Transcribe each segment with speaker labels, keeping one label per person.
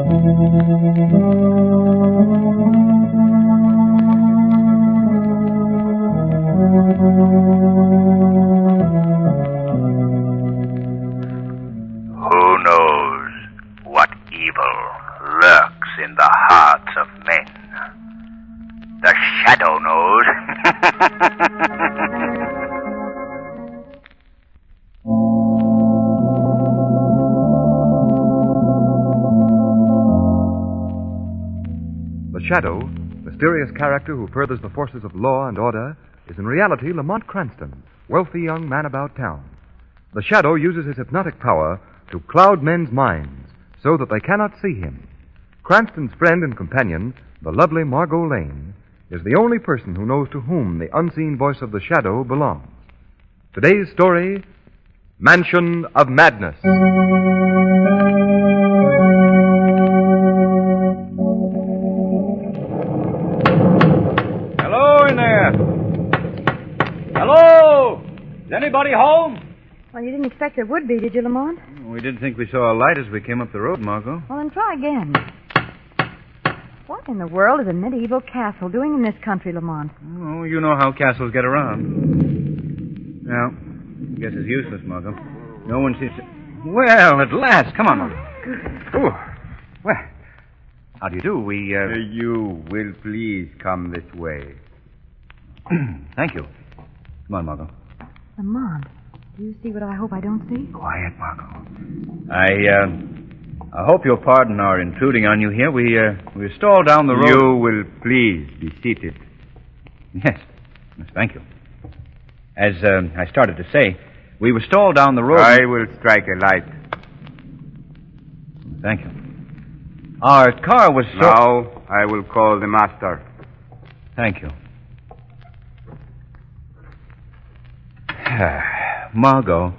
Speaker 1: Who knows what evil lurks in the hearts of men? The Shadow knows.
Speaker 2: The Shadow, mysterious character who furthers the forces of law and order, is in reality Lamont Cranston, wealthy young man about town. The Shadow uses his hypnotic power to cloud men's minds so that they cannot see him. Cranston's friend and companion, the lovely Margot Lane, is the only person who knows to whom the unseen voice of the Shadow belongs. Today's story, Mansion of Madness.
Speaker 3: Hello in there. Hello? Is anybody home?
Speaker 4: Well, you didn't expect there would be, did you, Lamont?
Speaker 3: We didn't think we saw a light as we came up the road, Margot.
Speaker 4: Well, then try again. What in the world is a medieval castle doing in this country, Lamont?
Speaker 3: Oh, you know how castles get around. Well, I guess it's useless, Margot. No one seems to... Well, at last. Come on, Margot. Ooh. Well, how do you do?
Speaker 5: You will please come this way.
Speaker 3: Thank you. Come on, Margot.
Speaker 4: Lamont, do you see what I hope I don't see?
Speaker 3: Quiet, Margot. I hope you'll pardon our intruding on you here. We stalled down the road.
Speaker 5: You will please be seated.
Speaker 3: Yes, thank you. As I started to say, we were stalled down the road.
Speaker 5: I will strike a light.
Speaker 3: Thank you. Our car was so...
Speaker 5: Now I will call the master.
Speaker 3: Thank you. Margot,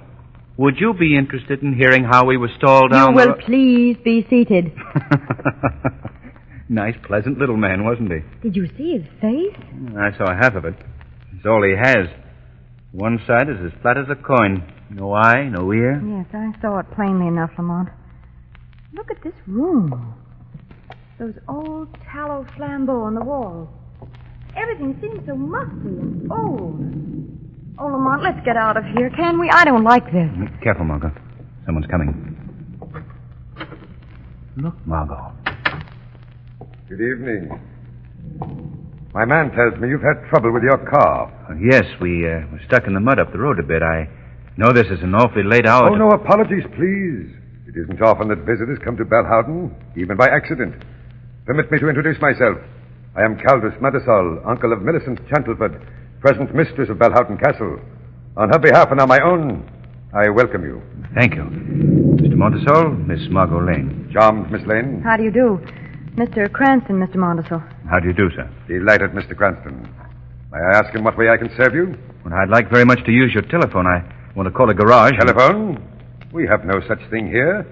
Speaker 3: would you be interested in hearing how we were stalled down
Speaker 4: You will please be seated.
Speaker 3: Nice, pleasant little man, wasn't he?
Speaker 4: Did you see his face?
Speaker 3: I saw half of it. It's all he has. One side is as flat as a coin. No eye, no ear.
Speaker 4: Yes, I saw it plainly enough, Lamont. Look at this room. Those old tallow flambeaux on the walls. Everything seems so musty and old. Oh, Lamont, let's get out of here, can we? I don't like this.
Speaker 3: Careful, Margot. Someone's coming. Look, Margot.
Speaker 6: Good evening. My man tells me you've had trouble with your car.
Speaker 3: Yes, we were stuck in the mud up the road a bit. I know this is an awfully late hour.
Speaker 6: Oh, no apologies, please. It isn't often that visitors come to Balhowden, even by accident. Permit me to introduce myself. I am Caldus Madisol, uncle of Millicent Chantleford, present mistress of Balhowden Castle. On her behalf and on my own, I welcome you.
Speaker 3: Thank you. Mr. Montesol, Miss Margot Lane.
Speaker 6: Charmed, Miss Lane.
Speaker 4: How do you do? Mr. Cranston, Mr. Montesol.
Speaker 3: How do you do, sir?
Speaker 6: Delighted, Mr. Cranston. May I ask in what way I can serve you?
Speaker 3: Well, I'd like very much to use your telephone. I want to call a garage.
Speaker 6: Telephone? We have no such thing here.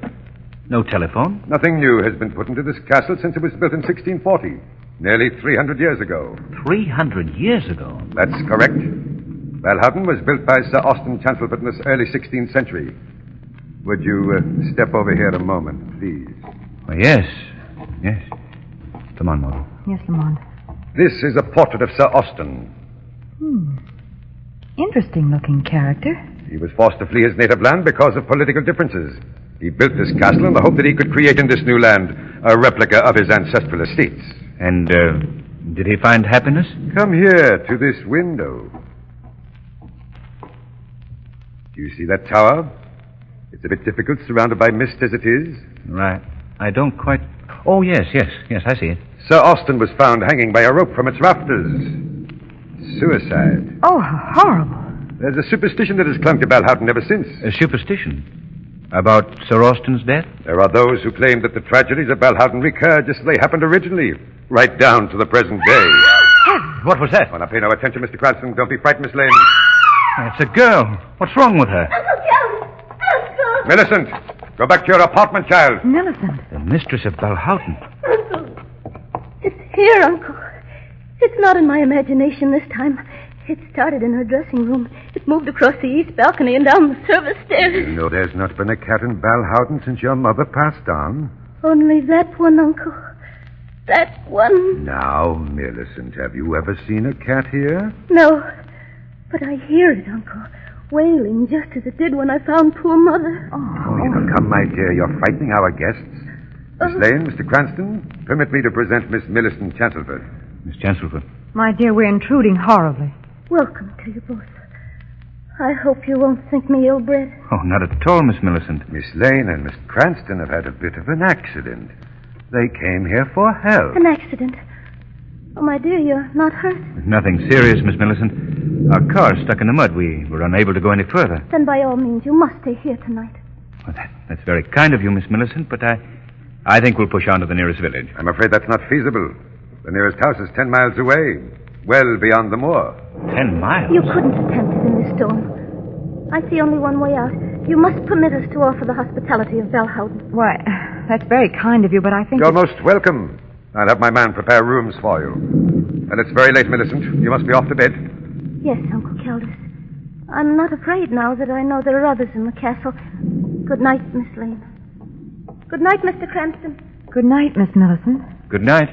Speaker 3: No telephone?
Speaker 6: Nothing new has been put into this castle since it was built in 1640. Nearly 300 years ago.
Speaker 3: 300 years ago?
Speaker 6: That's correct. Balhowden was built by Sir Austin Chantleford in the early 16th century. Would you step over here a moment, please?
Speaker 3: Oh, yes. Yes. Come on, Margot.
Speaker 4: Yes, Lamont.
Speaker 6: This is a portrait of Sir Austin.
Speaker 4: Interesting-looking character.
Speaker 6: He was forced to flee his native land because of political differences. He built this castle in the hope that he could create in this new land a replica of his ancestral estates.
Speaker 3: And, did he find happiness?
Speaker 6: Come here to this window. Do you see that tower? It's a bit difficult, surrounded by mist as it is.
Speaker 3: Right. I don't quite... Oh, yes, I see it.
Speaker 6: Sir Austin was found hanging by a rope from its rafters. Suicide.
Speaker 4: Oh, how horrible.
Speaker 6: There's a superstition that has clung to Balhowden ever since.
Speaker 3: A superstition? About Sir Austin's death?
Speaker 6: There are those who claim that the tragedies of Balhowden recur just as they happened originally, right down to the present day.
Speaker 3: What was that?
Speaker 6: Oh, now pay no attention, Mr. Cranston. Don't be frightened, Miss Lane.
Speaker 3: It's a girl. What's wrong with her?
Speaker 7: Uncle!
Speaker 6: Millicent, go back to your apartment, child.
Speaker 4: Millicent.
Speaker 3: The mistress of Balhowden.
Speaker 7: Uncle! It's here, Uncle. It's not in my imagination this time. It started in her dressing room. It moved across the east balcony and down the service stairs.
Speaker 6: You know there's not been a cat in Balhowden since your mother passed on.
Speaker 7: Only that one, Uncle. That one.
Speaker 6: Now, Millicent, have you ever seen a cat here?
Speaker 7: No, but I hear it, Uncle, wailing just as it did when I found poor Mother.
Speaker 6: Now, come, my dear, you're frightening our guests. Miss Lane, Mr. Cranston, permit me to present Miss Millicent Chancelford.
Speaker 3: Miss Chancelford.
Speaker 4: My dear, we're intruding horribly.
Speaker 7: Welcome to you both. I hope you won't think me ill-bred.
Speaker 3: Oh, not at all, Miss Millicent.
Speaker 6: Miss Lane and Miss Cranston have had a bit of an accident. They came here for help.
Speaker 7: An accident. Oh, my dear, you're not hurt?
Speaker 3: Nothing serious, Miss Millicent. Our car stuck in the mud. We were unable to go any further.
Speaker 7: Then by all means, you must stay here tonight.
Speaker 3: Well, that's very kind of you, Miss Millicent, but I think we'll push on to the nearest village.
Speaker 6: I'm afraid that's not feasible. The nearest house is 10 miles away, well beyond the moor.
Speaker 3: 10 miles?
Speaker 7: You couldn't attempt it in this storm. I see only one way out. You must permit us to offer the hospitality of Belhowden.
Speaker 4: Why, that's very kind of you, but I think...
Speaker 6: You're most welcome. I'll have my man prepare rooms for you. And it's very late, Millicent. You must be off to bed.
Speaker 7: Yes, Uncle Caldus. I'm not afraid now that I know there are others in the castle. Good night, Miss Lane. Good night, Mr. Cranston.
Speaker 4: Good night, Miss Millicent.
Speaker 3: Good night.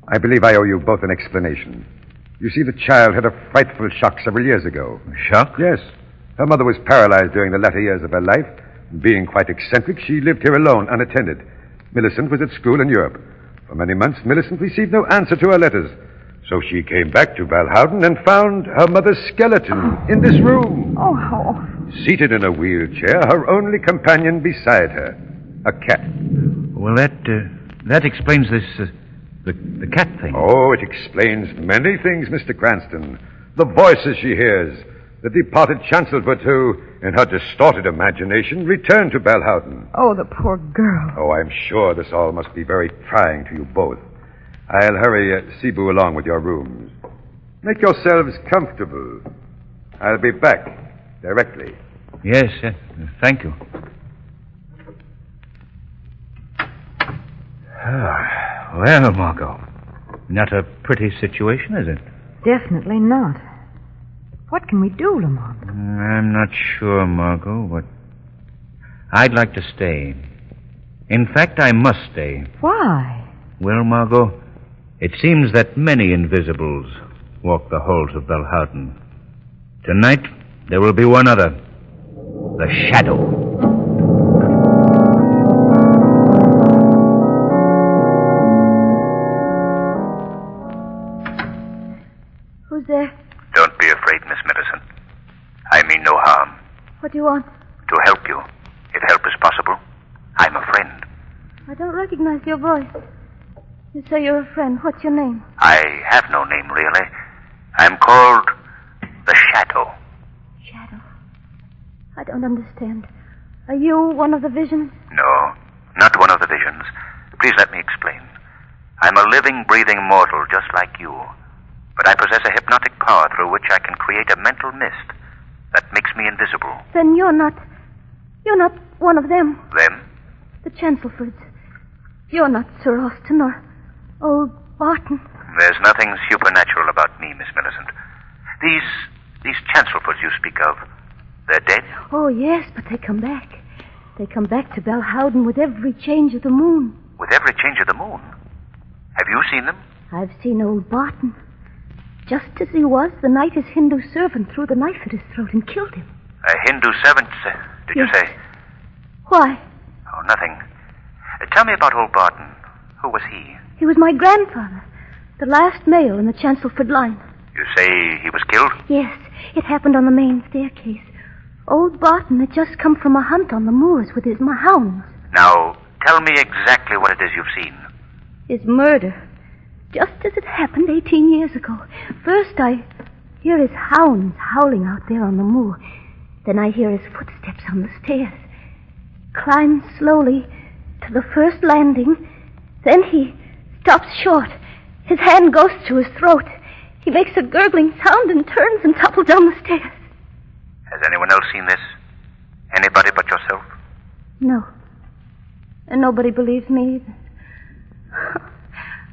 Speaker 6: I believe I owe you both an explanation. You see, the child had a frightful shock several years ago.
Speaker 3: A shock?
Speaker 6: Yes. Her mother was paralyzed during the latter years of her life. Being quite eccentric, she lived here alone, unattended. Millicent was at school in Europe. For many months, Millicent received no answer to her letters. So she came back to Balhowden and found her mother's skeleton in this room.
Speaker 4: Oh.
Speaker 6: Seated in a wheelchair, her only companion beside her, a cat.
Speaker 3: Well, that explains this, the cat thing.
Speaker 6: Oh, it explains many things, Mr. Cranston. The voices she hears, the departed Chancelford who, in her distorted imagination, returned to Balhowden.
Speaker 4: Oh, the poor girl.
Speaker 6: Oh, I'm sure this all must be very trying to you both. I'll hurry Cebu along with your rooms. Make yourselves comfortable. I'll be back directly.
Speaker 3: Yes, thank you. Well, Margot, not a pretty situation, is it?
Speaker 4: Definitely not. What can we do, Lamont?
Speaker 3: I'm not sure, Margot, but I'd like to stay. In fact, I must stay.
Speaker 4: Why?
Speaker 3: Well, Margot, it seems that many invisibles walk the halls of Belhowden. Tonight, there will be one other. The Shadow.
Speaker 7: Who's there?
Speaker 1: Don't be afraid, Miss Millicent. I mean no harm.
Speaker 7: What do you want?
Speaker 1: To help you, if help is possible. I'm a friend.
Speaker 7: I don't recognize your voice. You say you're a friend. What's your name?
Speaker 1: I have no name, really. I'm called the Shadow.
Speaker 7: Shadow. I don't understand. Are you one of the visions?
Speaker 1: No, not one of the visions. Please let me explain. I'm a living, breathing mortal just like you. But I possess a hypnotic power through which I can create a mental mist that makes me invisible.
Speaker 7: Then you're not one of them.
Speaker 1: Them?
Speaker 7: The Chancelfords. You're not Sir Austin or old Barton.
Speaker 1: There's nothing supernatural about me, Miss Millicent. These Chancelfords you speak of, they're dead?
Speaker 7: Oh, yes, but they come back. They come back to Belhowden with every change of the moon.
Speaker 1: With every change of the moon? Have you seen them?
Speaker 7: I've seen old Barton. Just as he was the night his Hindu servant threw the knife at his throat and killed him.
Speaker 1: A Hindu servant, did you say?
Speaker 7: Why?
Speaker 1: Oh, nothing. Tell me about old Barton. Who was he?
Speaker 7: He was my grandfather. The last male in the Chancelford line.
Speaker 1: You say he was killed?
Speaker 7: Yes, it happened on the main staircase. Old Barton had just come from a hunt on the moors with his hounds.
Speaker 1: Now, tell me exactly what it is you've seen.
Speaker 7: His murder. Just as it happened 18 years ago. First I hear his hounds howling out there on the moor. Then I hear his footsteps on the stairs. Climbs slowly to the first landing. Then he stops short. His hand goes to his throat. He makes a gurgling sound and turns and topples down the stairs.
Speaker 1: Has anyone else seen this? Anybody but yourself?
Speaker 7: No. And nobody believes me either.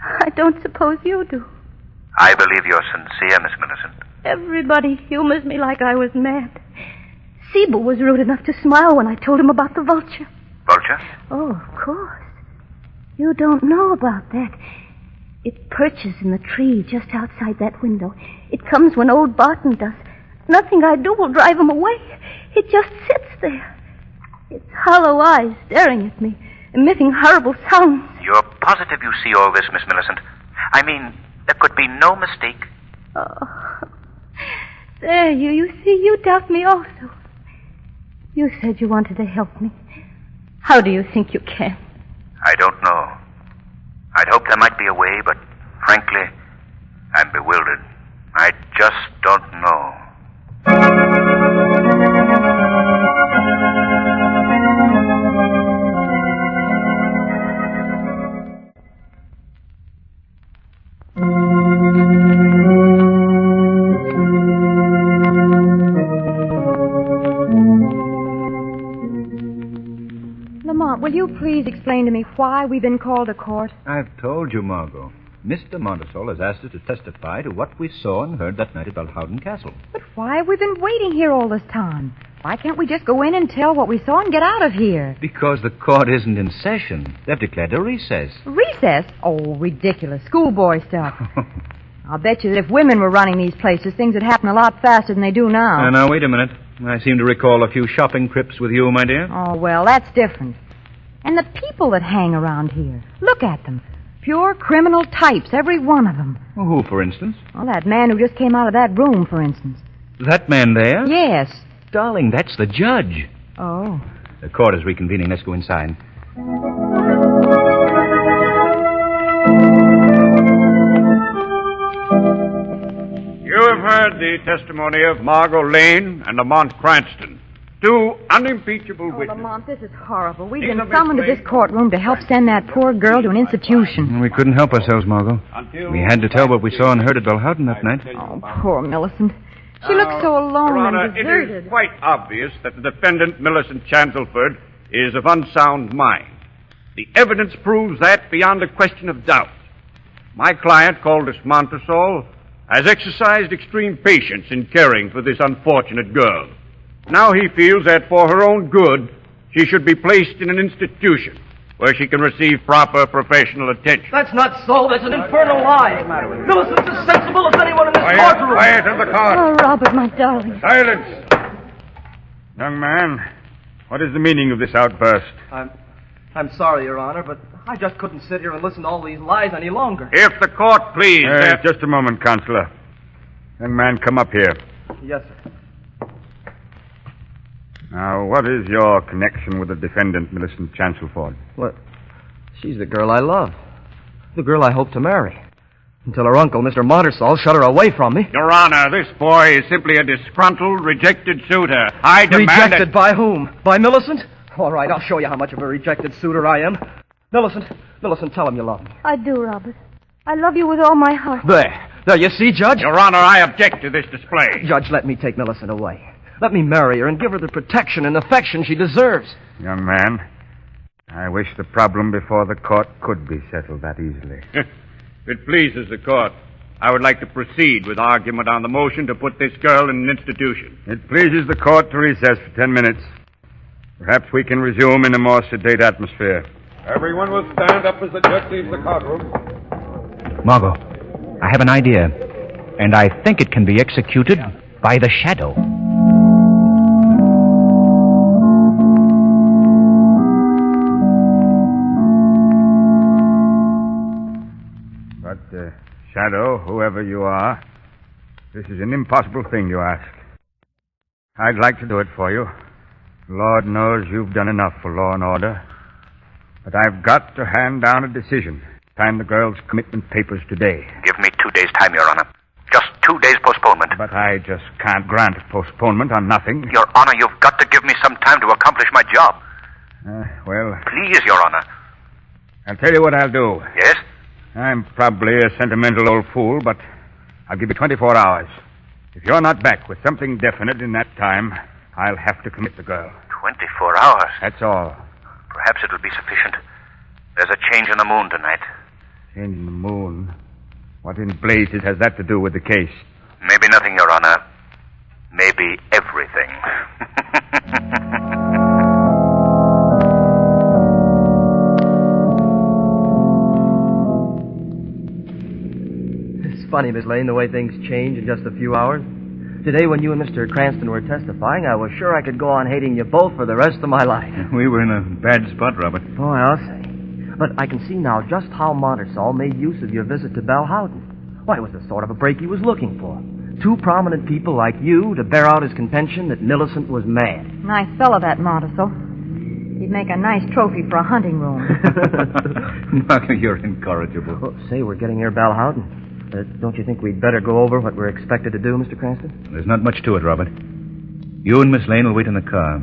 Speaker 7: I don't suppose you do.
Speaker 1: I believe you're sincere, Miss Millicent.
Speaker 7: Everybody humors me like I was mad. Cebu was rude enough to smile when I told him about the vulture.
Speaker 1: Vulture?
Speaker 7: Oh, of course. You don't know about that. It perches in the tree just outside that window. It comes when old Barton does. Nothing I do will drive him away. It just sits there. Its hollow eyes staring at me, emitting horrible sounds.
Speaker 1: You're positive you see all this, Miss Millicent? I mean, there could be no mistake.
Speaker 7: Oh, there, you see, you doubt me also. You said you wanted to help me. How do you think you can?
Speaker 1: I don't know. I'd hoped there might be a way, but frankly, I'm bewildered. I just don't know.
Speaker 4: Lamont, will you please explain to me why we've been called to court?
Speaker 3: I've told you, Margot. Mr. Montesol has asked us to testify to what we saw and heard that night at Belhowden Castle.
Speaker 4: But why have we been waiting here all this time? Why can't we just go in and tell what we saw and get out of here?
Speaker 3: Because the court isn't in session. They've declared a recess.
Speaker 4: Recess? Oh, ridiculous. Schoolboy stuff. I'll bet you that if women were running these places, things would happen a lot faster than they do now.
Speaker 3: Now, wait a minute. I seem to recall a few shopping trips with you, my dear.
Speaker 4: Oh, well, that's different. And the people that hang around here. Look at them. Pure criminal types, every one of them.
Speaker 3: Well, who, for instance?
Speaker 4: Well, that man who just came out of that room, for instance.
Speaker 3: That man there?
Speaker 4: Yes.
Speaker 3: Darling, that's the judge.
Speaker 4: Oh.
Speaker 3: The court is reconvening. Let's go inside.
Speaker 8: You have heard the testimony of Margot Lane and Lamont Cranston, two unimpeachable
Speaker 4: Oh,
Speaker 8: witnesses.
Speaker 4: Lamont, this is horrible. We've
Speaker 8: These
Speaker 4: been
Speaker 8: have
Speaker 4: summoned to
Speaker 8: been
Speaker 4: this courtroom to help send that poor girl to an institution.
Speaker 3: We couldn't help ourselves, Margot.
Speaker 8: Until
Speaker 3: We had to tell what we saw and heard at Belhowden that night.
Speaker 4: Oh, poor Millicent. She looks so alone
Speaker 8: Your Honor,
Speaker 4: and
Speaker 8: it
Speaker 4: deserted.
Speaker 8: is quite obvious that the defendant, Millicent Chancelford, is of unsound mind. The evidence proves that beyond a question of doubt. My client, Caldas Montesol, has exercised extreme patience in caring for this unfortunate girl. Now he feels that for her own good, she should be placed in an institution where she can receive proper professional attention.
Speaker 9: That's not so. That's an infernal lie. Millicent's as sensible as anyone in this courtroom.
Speaker 8: Quiet in the car.
Speaker 7: Oh, Robert, my darling.
Speaker 8: Silence! Young man, what is the meaning of this outburst?
Speaker 9: I'm sorry, Your Honor, but I just couldn't sit here and listen to all these lies any longer.
Speaker 8: If the court please... just a moment, Counselor. Young man, come up here.
Speaker 9: Yes, sir.
Speaker 8: Now, what is your connection with the defendant, Millicent Chancelford?
Speaker 9: What? She's the girl I love. The girl I hope to marry. Until her uncle, Mr. Montesol, shut her away from me.
Speaker 8: Your Honor, this boy is simply a disgruntled, rejected suitor. I demand
Speaker 9: Rejected by whom? By Millicent? All right, I'll show you how much of a rejected suitor I am. Millicent, tell him you love me.
Speaker 7: I do, Robert. I love you with all my heart.
Speaker 9: There, you see, Judge?
Speaker 8: Your Honor, I object to this display.
Speaker 9: Judge, let me take Millicent away. Let me marry her and give her the protection and affection she deserves.
Speaker 8: Young man, I wish the problem before the court could be settled that easily. If it pleases the court, I would like to proceed with argument on the motion to put this girl in an institution. It pleases the court to recess for 10 minutes. Perhaps we can resume in a more sedate atmosphere. Everyone will stand up as the judge leaves the courtroom.
Speaker 3: Margot, I have an idea, and I think it can be executed by the shadow.
Speaker 8: But, Shadow, whoever you are, this is an impossible thing you ask. I'd like to do it for you. Lord knows you've done enough for law and order. But I've got to hand down a decision. Sign the girl's commitment papers today.
Speaker 1: Give me 2 days' time, Your Honor. Just 2 days postponement.
Speaker 8: But I just can't grant postponement on nothing.
Speaker 1: Your Honor, you've got to give me some time to accomplish my job.
Speaker 8: Well,
Speaker 1: Please, Your Honor.
Speaker 8: I'll tell you what I'll do.
Speaker 1: Yes?
Speaker 8: I'm probably a sentimental old fool, but I'll give you 24 hours. If you're not back with something definite in that time, I'll have to commit the girl.
Speaker 1: 24 hours.
Speaker 8: That's all.
Speaker 1: Perhaps it'll be sufficient. There's a change in the moon tonight.
Speaker 8: Change in the moon? What in blazes has that to do with the case?
Speaker 1: Maybe nothing, Your Honor. Maybe everything.
Speaker 9: funny, Miss Lane, the way things change in just a few hours. Today, when you and Mr. Cranston were testifying, I was sure I could go on hating you both for the rest of my life.
Speaker 3: We were in a bad spot, Robert.
Speaker 9: Boy, I'll say. But I can see now just how Montersall made use of your visit to Belle Howden. Why, it was the sort of a break he was looking for. Two prominent people like you to bear out his contention that Millicent was mad.
Speaker 4: Nice fellow, that Montersall. He'd make a nice trophy for a hunting room.
Speaker 3: Marco, you're incorrigible.
Speaker 9: Oh, say, we're getting near Belle Howden. Don't you think we'd better go over what we're expected to do, Mr. Cranston?
Speaker 3: There's not much to it, Robert. You and Miss Lane will wait in the car.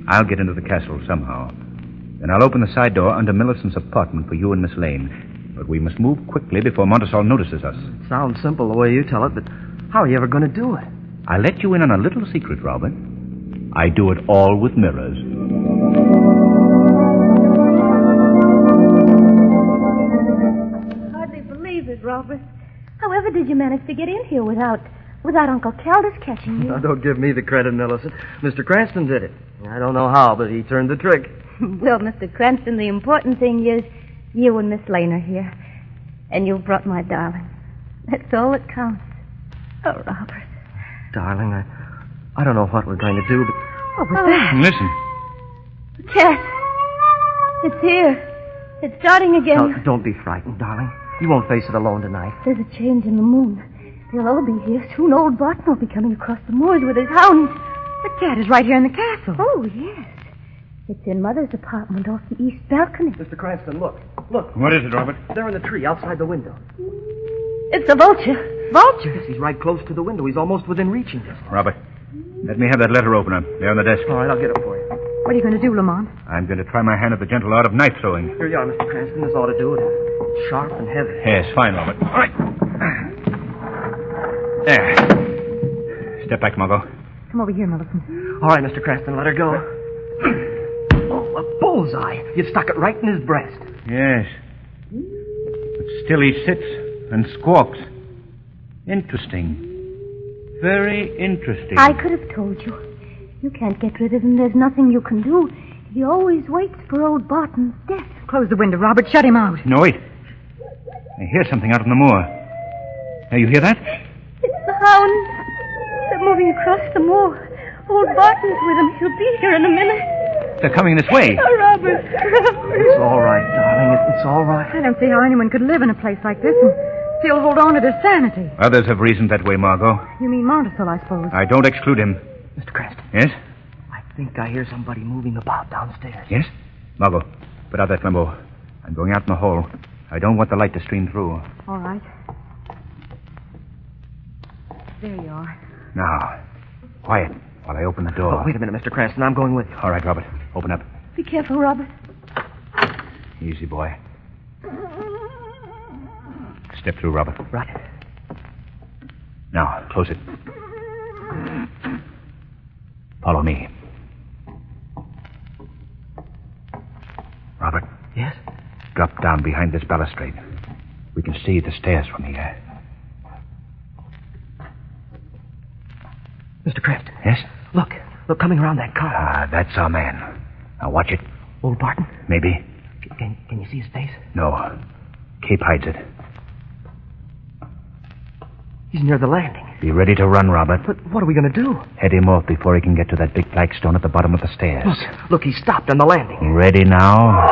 Speaker 3: I'll get into the castle somehow. Then I'll open the side door under Millicent's apartment for you and Miss Lane. But we must move quickly before Montersall notices us.
Speaker 9: It sounds simple the way you tell it, but how are you ever going to do it?
Speaker 3: I'll let you in on a little secret, Robert. I do it all with mirrors.
Speaker 7: Hardly believe it, Robert. However did you manage to get in here without Uncle Caldus catching you?
Speaker 9: Now, don't give me the credit, Millicent. Mr. Cranston did it. I don't know how, but he turned the trick.
Speaker 7: Well, Mr. Cranston, the important thing is you and Miss Lane are here. And you brought my darling. That's all that counts. Oh, Robert.
Speaker 9: Darling, I don't know what we're going to do, but...
Speaker 4: What was that?
Speaker 3: Listen.
Speaker 7: The cat. It's here. It's starting again.
Speaker 9: Now, don't be frightened, darling. You won't face it alone tonight.
Speaker 7: There's a change in the moon. They'll all be here. Soon old Barton will be coming across the moors with his hounds.
Speaker 4: The cat is right here in the castle.
Speaker 7: Oh, yes. It's in Mother's apartment off the east balcony.
Speaker 9: Mr. Cranston, look. Look.
Speaker 3: What is it, Robert?
Speaker 9: There in the tree outside the window.
Speaker 7: It's a vulture.
Speaker 4: Vulture?
Speaker 9: Yes, he's right close to the window. He's almost within reaching distance.
Speaker 3: Robert, let me have that letter opener. There on the desk.
Speaker 9: All right, I'll get it for you.
Speaker 4: What are you going to do, Lamont?
Speaker 3: I'm going to try my hand at the gentle art of knife throwing.
Speaker 9: Here you are, Mr. Cranston. This ought to do it. Sharp and heavy.
Speaker 3: Yes, fine, Robert. All right. There. Step back, Margot.
Speaker 4: Come over here, Millicent.
Speaker 9: All right, Mr. Cranston, let her go. Oh, a bullseye. You stuck it right in his breast.
Speaker 3: Yes. But still he sits and squawks. Interesting. Very interesting.
Speaker 7: I could have told you. You can't get rid of him. There's nothing you can do. He always waits for old Barton's death.
Speaker 4: Close the window, Robert. Shut him out.
Speaker 3: No, wait. I hear something out on the moor. Now, you hear that?
Speaker 7: It's the hounds. They're moving across the moor. Old Barton's with them. He'll be here in a minute.
Speaker 3: They're coming this way.
Speaker 7: Oh, Robert.
Speaker 9: It's all right, darling. It's all right.
Speaker 4: I don't see how anyone could live in a place like this and still hold on to their sanity.
Speaker 3: Others have reasoned that way, Margot.
Speaker 4: You mean Montersall, I suppose.
Speaker 3: I don't exclude him.
Speaker 9: Mr. Cranston.
Speaker 3: Yes?
Speaker 9: I think I hear somebody moving about downstairs.
Speaker 3: Yes? Margot, put out that flambeau. I'm going out in the hall. I don't want the light to stream through.
Speaker 4: All right. There you are.
Speaker 3: Now, quiet while I open the door.
Speaker 9: Oh, wait a minute, Mr. Cranston. I'm going with you.
Speaker 3: All right, Robert. Open up.
Speaker 7: Be careful, Robert.
Speaker 3: Easy, boy. Step through, Robert.
Speaker 9: Right.
Speaker 3: Now, close it. Follow me. Robert.
Speaker 9: Yes?
Speaker 3: Drop down behind this balustrade. We can see the stairs from here.
Speaker 9: Mr. Cranston.
Speaker 3: Yes?
Speaker 9: Look, coming around that car.
Speaker 3: Ah, that's our man. Now watch it.
Speaker 9: Old Barton?
Speaker 3: Maybe.
Speaker 9: Can you see his face?
Speaker 3: No. Cape hides it.
Speaker 9: He's near the landing.
Speaker 3: Be ready to run, Robert.
Speaker 9: But what are we going to do?
Speaker 3: Head him off before he can get to that big flagstone at the bottom of the stairs.
Speaker 9: Look, he stopped on the landing.
Speaker 3: Ready now?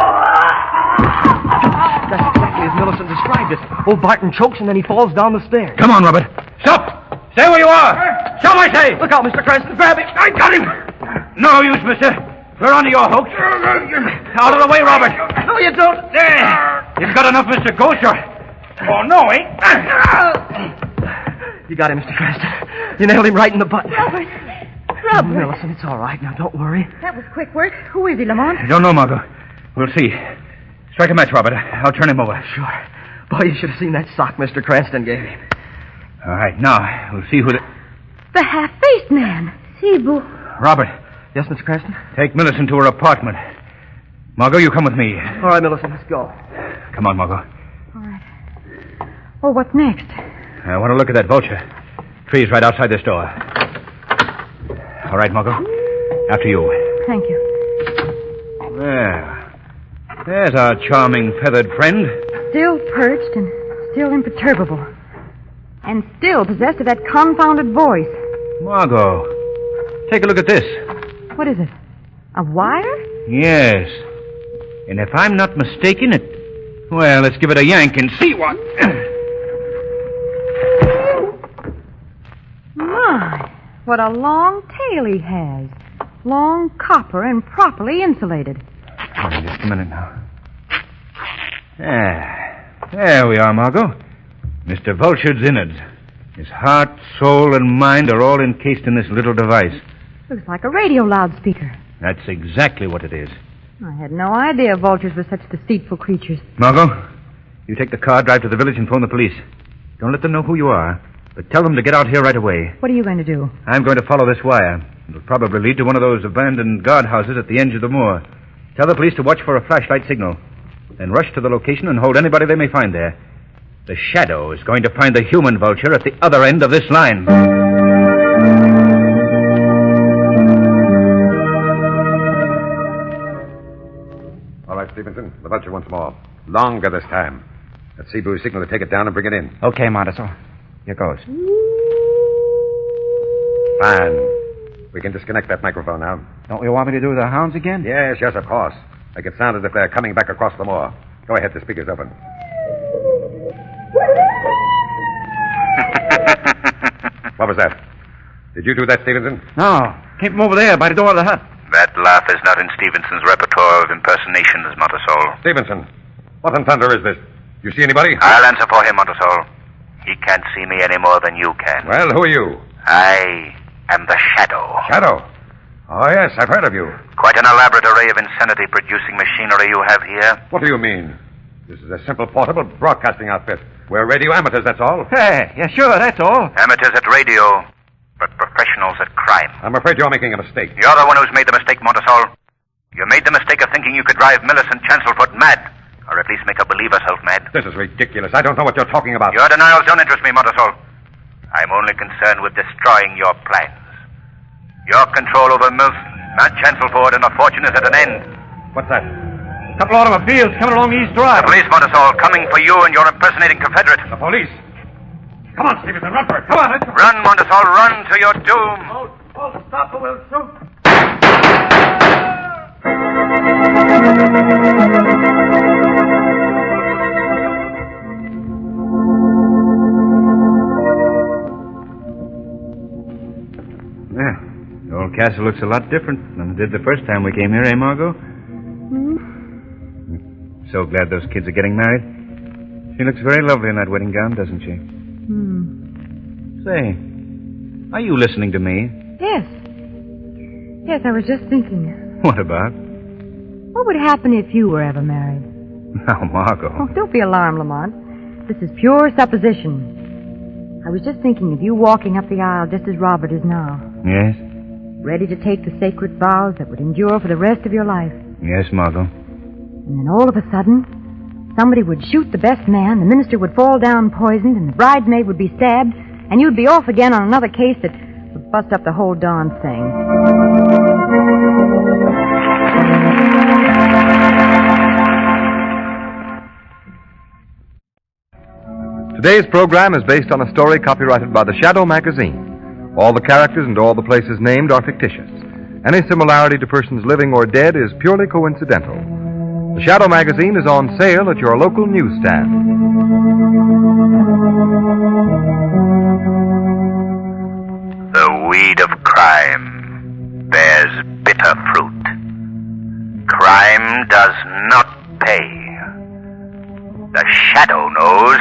Speaker 9: That's exactly as Millicent described it. Old Barton chokes and then he falls down the stairs.
Speaker 3: Come on, Robert. Stop! Stay where you are! Stop, I say!
Speaker 9: Look out, Mr. Cranston. Grab him.
Speaker 3: I got him! No use, mister. We're onto your hooks. Out of the way, Robert.
Speaker 9: No, you don't.
Speaker 3: There. You've got enough, Mr. Gosher. Oh, no, eh?
Speaker 9: You got him, Mr. Cranston. You nailed him right in the butt.
Speaker 7: Robert.
Speaker 9: Millicent, it's all right. Now, don't worry.
Speaker 4: That was quick work. Who is he, Lamont?
Speaker 3: I don't know, Margot. We'll see. Strike a match, Robert. I'll turn him over.
Speaker 9: Sure. Boy, you should have seen that sock Mr. Cranston gave him.
Speaker 3: All right, now, we'll see who the...
Speaker 7: The half-faced man. Cebu.
Speaker 3: Robert,
Speaker 9: Yes, Mr. Cranston?
Speaker 3: take Millicent to her apartment. Margot, you come with me.
Speaker 9: All right, Millicent, let's go.
Speaker 3: Come on, Margot.
Speaker 4: All right. Oh, what's next?
Speaker 3: I want to look at that vulture. Tree's right outside this door. All right, Margot. After you.
Speaker 4: Thank you.
Speaker 3: There. There's our charming feathered friend.
Speaker 4: Still perched and still imperturbable. and still possessed of that confounded voice.
Speaker 3: Margot, take a look at this.
Speaker 4: What is it? A wire?
Speaker 3: Yes. And if I'm not mistaken, well, let's give it a yank and see what...
Speaker 4: My, what a long tail he has. Long copper and properly insulated.
Speaker 3: Hold on just a minute now. There we are, Margot. Mr. Vulture's innards. His heart, soul, and mind are all encased in this little device.
Speaker 4: Looks like a radio loudspeaker.
Speaker 3: That's exactly what it is.
Speaker 4: I had no idea vultures were such deceitful creatures.
Speaker 3: Margot, you take the car, drive to the village, and phone the police. Don't let them know who you are, but tell them to get out here right away.
Speaker 4: What are you going to do?
Speaker 3: I'm going to follow this wire. It'll probably lead to one of those abandoned guardhouses at the edge of the moor. Tell the police to watch for a flashlight signal. Then rush to the location and hold anybody they may find there. The Shadow is going to find the human vulture at the other end of this line.
Speaker 6: All right, Stevenson. The vulture once more. Longer this time. Let's see Boo's signal to take it down and bring it in.
Speaker 3: Okay, Monteso. Here goes.
Speaker 6: Fine. We can disconnect that microphone now.
Speaker 3: Don't you want me to do the hounds again?
Speaker 6: Yes, of course. Make it sound as if they're coming back across the moor. Go ahead, the speaker's open. What was that? Did you do that, Stevenson?
Speaker 3: No. Came from over there by the door of the hut.
Speaker 1: That laugh is not in Stevenson's repertoire of impersonations, Montesol.
Speaker 6: Stevenson, what in thunder is this? You see anybody?
Speaker 1: I'll answer for him, Montesol. He can't see me any more than you can.
Speaker 6: Well, who are you?
Speaker 1: I am the Shadow.
Speaker 6: Shadow? Oh, yes, I've heard of you.
Speaker 1: Quite an elaborate array of insanity-producing machinery you have here.
Speaker 6: What do you mean? This is a simple portable broadcasting outfit. We're radio amateurs, that's all.
Speaker 3: Hey, yeah, sure, that's all.
Speaker 1: Amateurs at radio, but professionals at crime.
Speaker 6: I'm afraid you're making a mistake.
Speaker 1: You're the one who's made the mistake, Montesol. You made the mistake of thinking you could drive Millicent Chancelfoot mad, or at least make her believe herself mad.
Speaker 6: This is ridiculous. I don't know what you're talking about.
Speaker 1: Your denials don't interest me, Montesol. I'm only concerned with destroying your plans. Your control over Millicent, Mount Chancelford, and her fortune is at an end.
Speaker 6: What's that?
Speaker 3: A couple of automobiles coming along East Drive.
Speaker 1: The police, Montesol, coming for you and your impersonating confederate.
Speaker 6: The police? Come on, Stevenson, run for it. Come on, let's go.
Speaker 1: Run, Montesol, run to your doom.
Speaker 3: Oh, stop or we'll shoot. Yeah, the old castle looks a lot different than it did the first time we came here, eh, Margot? So glad those kids are getting married. She looks very lovely in that wedding gown, doesn't she? Say, are you listening to me?
Speaker 4: Yes. Yes, I was just thinking.
Speaker 3: What about?
Speaker 4: What would happen if you were ever married?
Speaker 3: Now, Margot.
Speaker 4: Oh, don't be alarmed, Lamont. This is pure supposition. I was just thinking of you walking up the aisle just as Robert is now.
Speaker 3: Yes?
Speaker 4: Ready to take the sacred vows that would endure for the rest of your life.
Speaker 3: Yes, Margot.
Speaker 4: And then all of a sudden, somebody would shoot the best man, the minister would fall down poisoned, and the bridesmaid would be stabbed, and you'd be off again on another case that would bust up the whole darn thing.
Speaker 2: Today's program is based on a story copyrighted by the Shadow magazine. All the characters and all the places named are fictitious. Any similarity to persons living or dead is purely coincidental. The Shadow magazine is on sale at your local newsstand.
Speaker 1: The weed of crime bears bitter fruit. Crime does not pay. The Shadow knows.